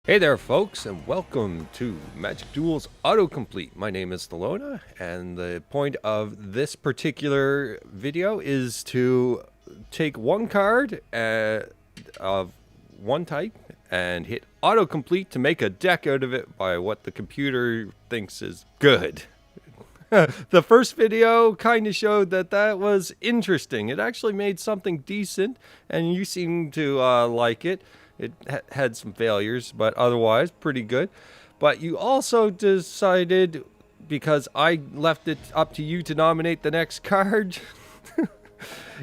Hey there folks, and welcome to Magic Duels Auto Complete. My name is Thelona, and the point of this particular video is to take one card of one type and hit Auto Complete to make a deck out of it by what the computer thinks is good. The first video kind of showed that was interesting. It actually made something decent, and you seem to like it. It had some failures, but otherwise pretty good. But you also decided, because I left it up to you to nominate the next card,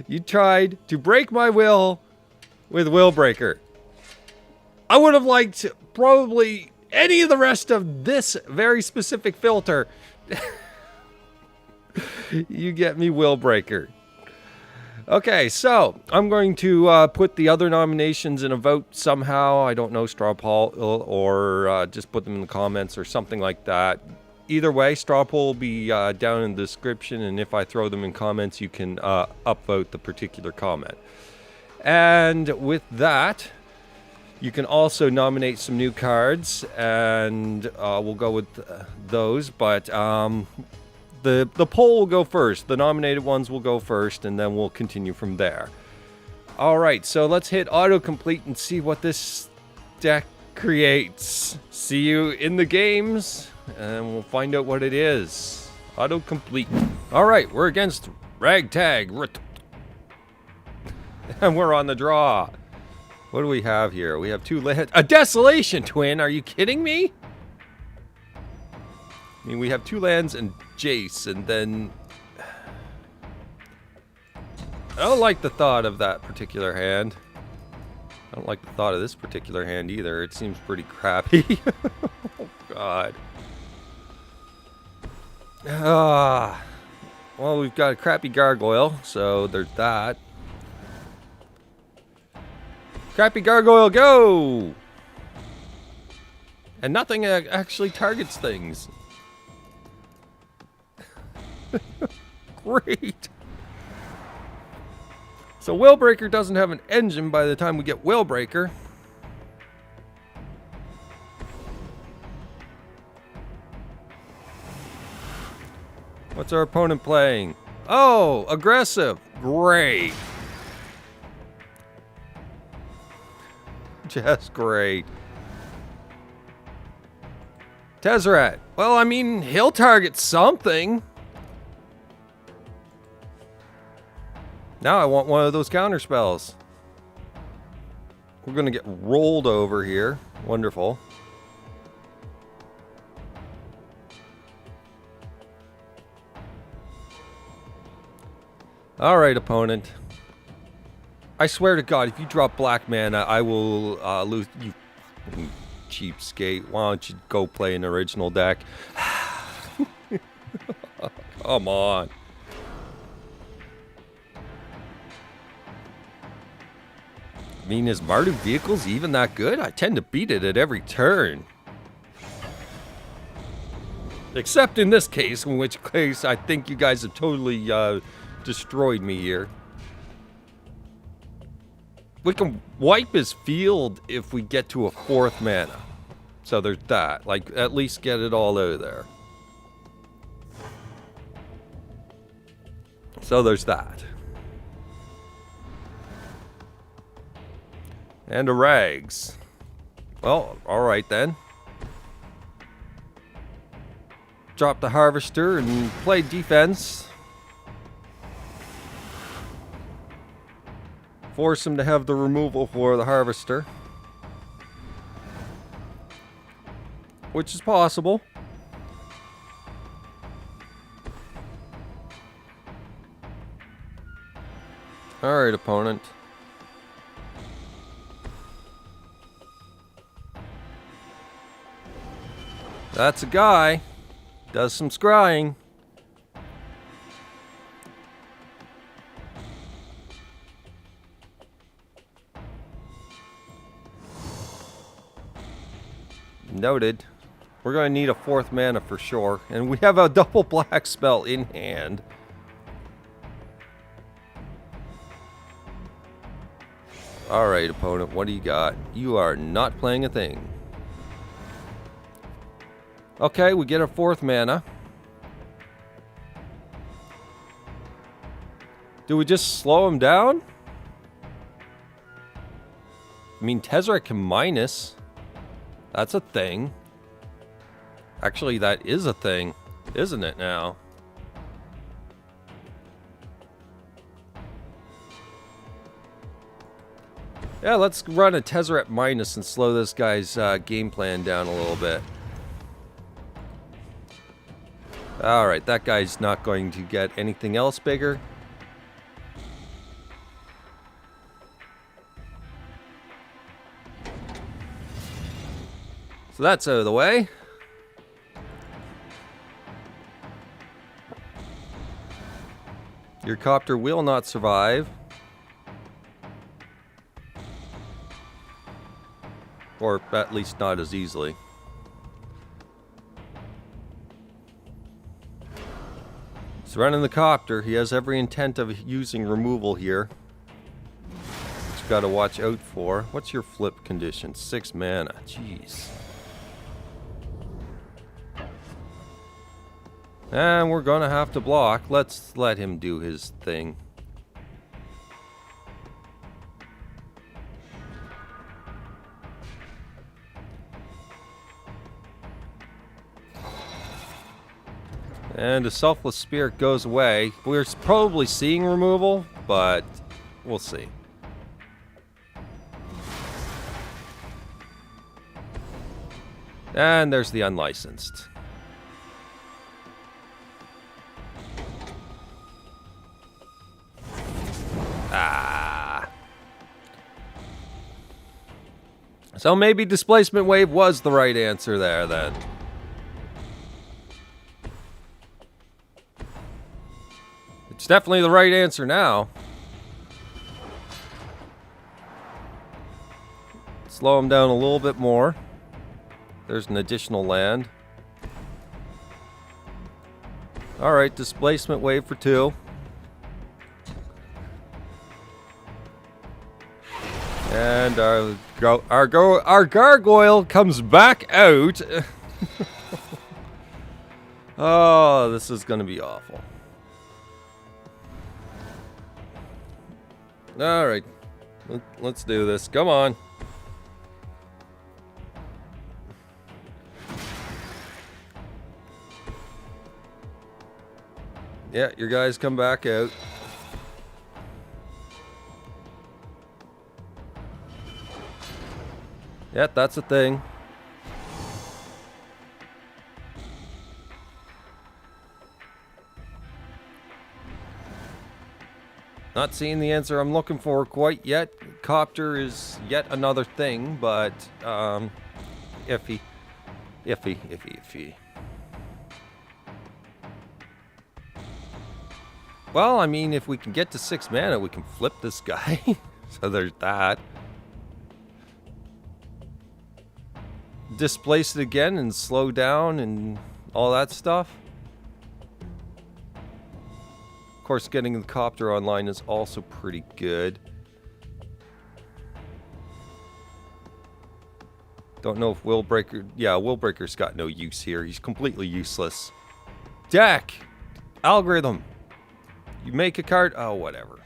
you tried to break my will with Willbreaker. I would have liked probably any of the rest of this very specific filter. You get me Willbreaker. Okay, so I'm going to put the other nominations in a vote somehow. I don't know, straw poll or just put them in the comments or something like that. Either way, straw poll will be down in the description, and if I throw them in comments, you can upvote the particular comment. And with that, you can also nominate some new cards, and we'll go with those, but the poll will go first. The nominated ones will go first, and then we'll continue from there. Alright, so let's hit autocomplete and see what this deck creates. See you in the games, and we'll find out what it is. Autocomplete. Alright, we're against Ragtag. And we're on the draw. What do we have here? We have two lands. A Desolation Twin! Are you kidding me? I mean, we have two lands and Jace, and then I don't like the thought of that particular hand. I don't like the thought of this particular hand either. It seems pretty crappy. Oh, God. Well, we've got a crappy gargoyle, so there's that. Crappy gargoyle, go! And nothing actually targets things. Great. So Willbreaker doesn't have an engine by the time we get Willbreaker. What's our opponent playing? Oh, aggressive. Great. Just great. Tezzeret. Well, I mean, he'll target something. Now I want one of those counter spells. We're going to get rolled over here. Wonderful. Alright, opponent. I swear to God, if you drop black mana, I will lose. You cheapskate. Why don't you go play an original deck? Come on. I mean, is Marduk Vehicles even that good? I tend to beat it at every turn. Except in this case, in which case I think you guys have totally destroyed me here. We can wipe his field if we get to a 4th mana. So there's that. Like, at least get it all out of there. So there's that. And a Rags. Well, alright then. Drop the Harvester and play defense. Force him to have the removal for the Harvester. Which is possible. Alright, opponent. That's a guy. Does some scrying. Noted. We're going to need a 4th mana for sure. And we have a double black spell in hand. Alright, opponent, what do you got? You are not playing a thing. Okay, we get a 4th mana. Do we just slow him down? I mean, Tezzeret can minus. That's a thing. Actually, that is a thing, isn't it now? Yeah, let's run a Tezzeret minus and slow this guy's game plan down a little bit. Alright, that guy's not going to get anything else bigger. So that's out of the way. Your copter will not survive. Or at least not as easily. He's running the copter. He has every intent of using removal here. Which you gotta watch out for. What's your flip condition? 6 mana. Jeez. And we're gonna have to block. Let's let him do his thing. And the Selfless Spirit goes away. We're probably seeing removal, but we'll see. And there's the Unlicensed. Ah. So maybe Displacement Wave was the right answer there then. It's definitely the right answer now. Slow him down a little bit more. There's an additional land. Alright, Displacement Wave for 2. And our gargoyle comes back out. Oh, this is going to be awful. Alright, let's do this. Come on. Yeah, your guys come back out. Yeah, that's a thing. Not seeing the answer I'm looking for quite yet. Copter is yet another thing, but iffy. Iffy. Well, I mean, if we can get to 6 mana, we can flip this guy. So there's that. Displace it again and slow down and all that stuff. Of course, getting the copter online is also pretty good. Don't know if Willbreaker... Yeah, Willbreaker's got no use here. He's completely useless. Deck! Algorithm! You make a card... Oh, whatever.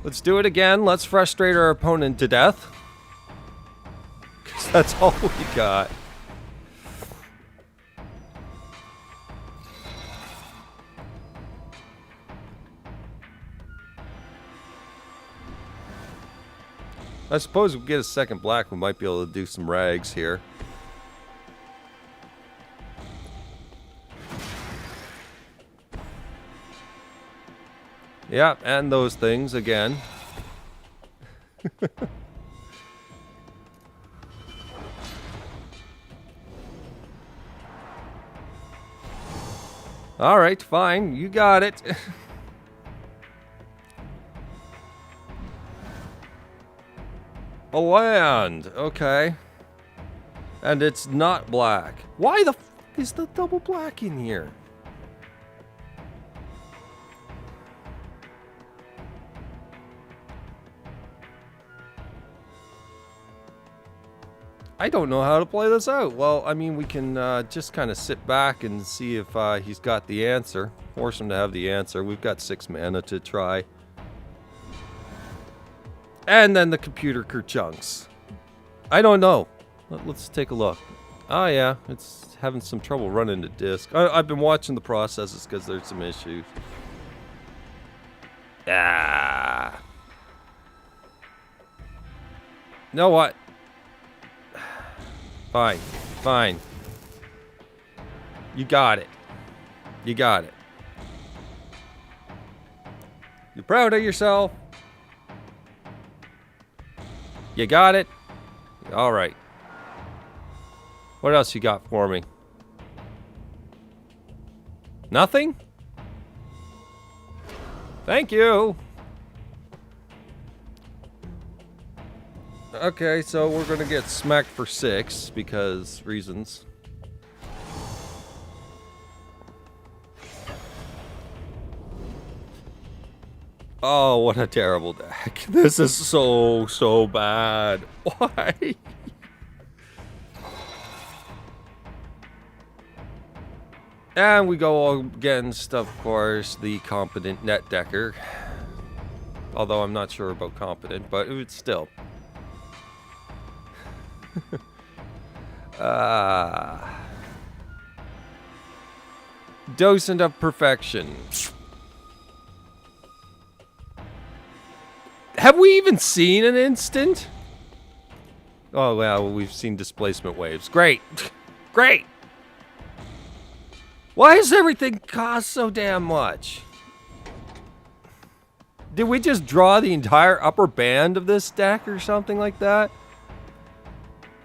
Let's do it again. Let's frustrate our opponent to death. Because that's all we got. I suppose if we get a second black, we might be able to do some rags here. Yeah, and those things again. Alright, fine. You got it. A land. Okay. And it's not black. Why the f is the double black in here? I don't know how to play this out. Well, I mean, we can just kind of sit back and see if he's got the answer. Force him to have the answer. We've got 6 mana to try. And then the computer kerchunks. I don't know. Let's take a look. Oh yeah, it's having some trouble running the disk. I've been watching the processes because there's some issues. Ah. You know what? Fine. Fine. You got it. You got it. You're proud of yourself? You got it? Alright. What else you got for me? Nothing? Thank you. Okay, so we're gonna get smacked for 6 because reasons. Oh, what a terrible deck. This is so bad. Why? And we go against, of course, the competent net decker. Although I'm not sure about competent, but it's still. Docent of perfection. Have we even seen an instant? Oh, well, we've seen displacement waves. Great. Great. Why does everything cost so damn much? Did we just draw the entire upper band of this deck or something like that?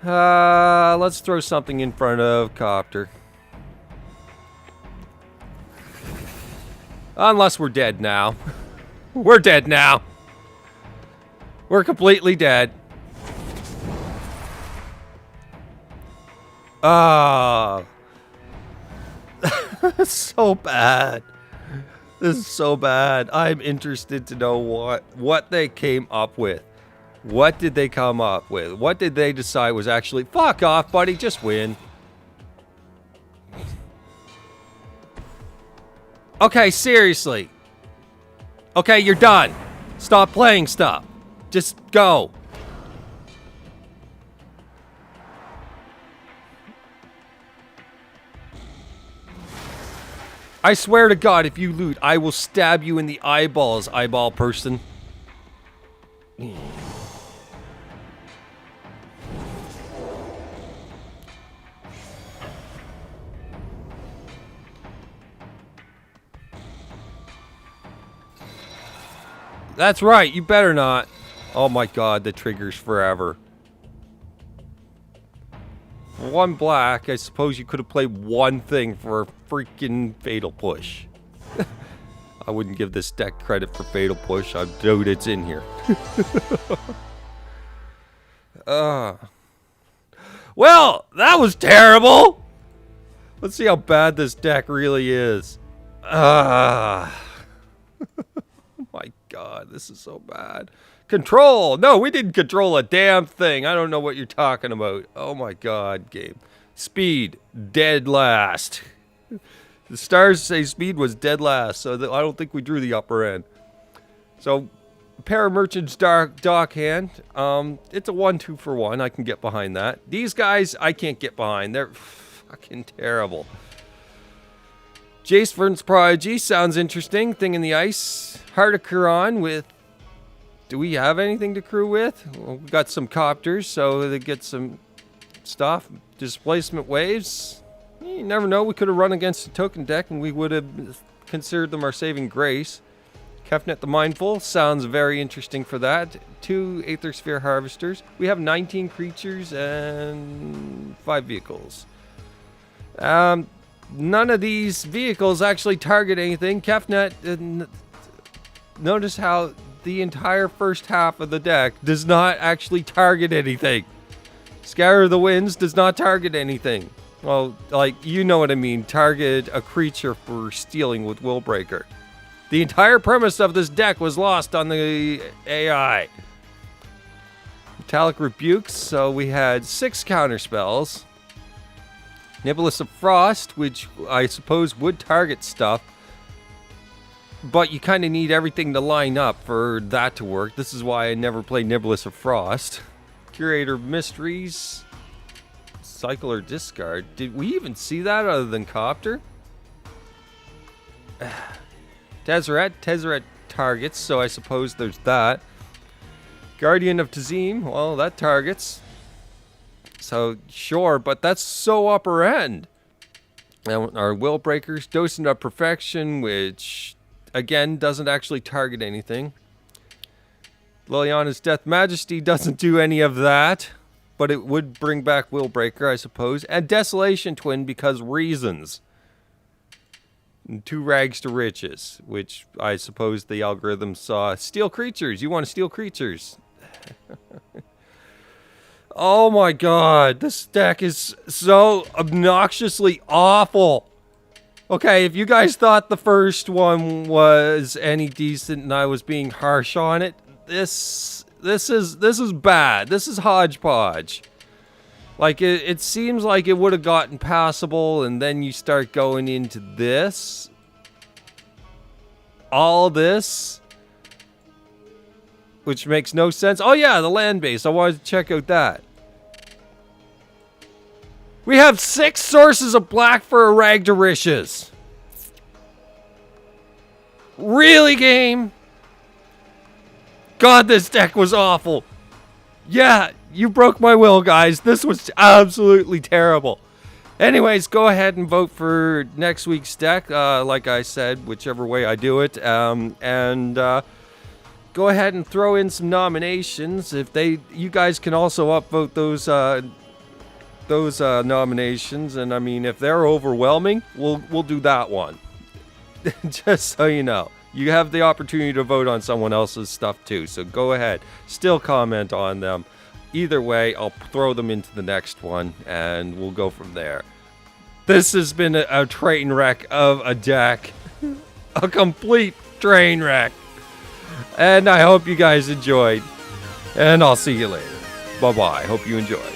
Let's throw something in front of Copter. Unless we're dead now. We're dead now. We're completely dead. Ah. So bad. This is so bad. I'm interested to know what they came up with. What did they come up with? What did they decide was actually... Fuck off, buddy. Just win. Okay, seriously. Okay, you're done. Stop playing stuff. Just go. I swear to God, if you loot, I will stab you in the eyeballs, eyeball person. That's right, you better not. Oh my God, the trigger's forever. One black, I suppose you could have played one thing for a freaking Fatal Push. I wouldn't give this deck credit for Fatal Push. I doubt it's in here. Well, that was terrible. Let's see how bad this deck really is. Oh my God, this is so bad. Control! No, we didn't control a damn thing. I don't know what you're talking about. Oh my God, game. Speed, dead last. The stars say speed was dead last, so I don't think we drew the upper end. So, Paramerchant's Dock Hand. It's a 1-2 for 1. I can get behind that. These guys, I can't get behind. They're fucking terrible. Jace Vern's Prodigy sounds interesting. Thing in the Ice. Heart of Quran with... Do we have anything to crew with? Well, we got some copters, so they get some stuff. Displacement waves. You never know. We could have run against a token deck, and we would have considered them our saving grace. Kefnet the Mindful sounds very interesting for that. 2 Aether Sphere Harvesters. We have 19 creatures and 5 vehicles. None of these vehicles actually target anything. Kefnet, notice how the entire first half of the deck does not actually target anything. Scatter the Winds does not target anything. Well, like, you know what I mean. Target a creature for stealing with Willbreaker. The entire premise of this deck was lost on the AI. Metallic Rebukes, so we had 6 counter spells. Nibelus of Frost, which I suppose would target stuff, but you kind of need everything to line up for that to work. This is why I never play Nibelus of Frost. Curator of Mysteries, cycle or discard. Did we even see that other than Copter? Tezzeret targets, so I suppose there's that. Guardian of Tazim, well, that targets. So, sure, but that's so upper end. And our Willbreakers, Docent of Perfection, which, again, doesn't actually target anything. Liliana's Death Majesty doesn't do any of that, but it would bring back Willbreaker, I suppose. And Desolation Twin, because reasons. And 2 Rags to Riches, which I suppose the algorithm saw. Steal creatures, you want to steal creatures. Oh my god, this deck is so obnoxiously awful. Okay, if you guys thought the first one was any decent and I was being harsh on it, this is bad. This is hodgepodge. Like, it seems like it would have gotten passable, and then you start going into this. All this. Which makes no sense. Oh yeah, the land base. I wanted to check out that. We have 6 sources of black for a Rag to Riches. Really, game? God, this deck was awful. Yeah, you broke my will, guys. This was absolutely terrible. Anyways, go ahead and vote for next week's deck. Like I said, whichever way I do it. Go ahead and throw in some nominations. You guys can also upvote those nominations, and I mean, if they're overwhelming, we'll do that one. Just so you know, you have the opportunity to vote on someone else's stuff too. So go ahead, still comment on them. Either way, I'll throw them into the next one, and we'll go from there. This has been a train wreck of a deck, a complete train wreck. And I hope you guys enjoyed. And I'll see you later. Bye-bye. Hope you enjoyed.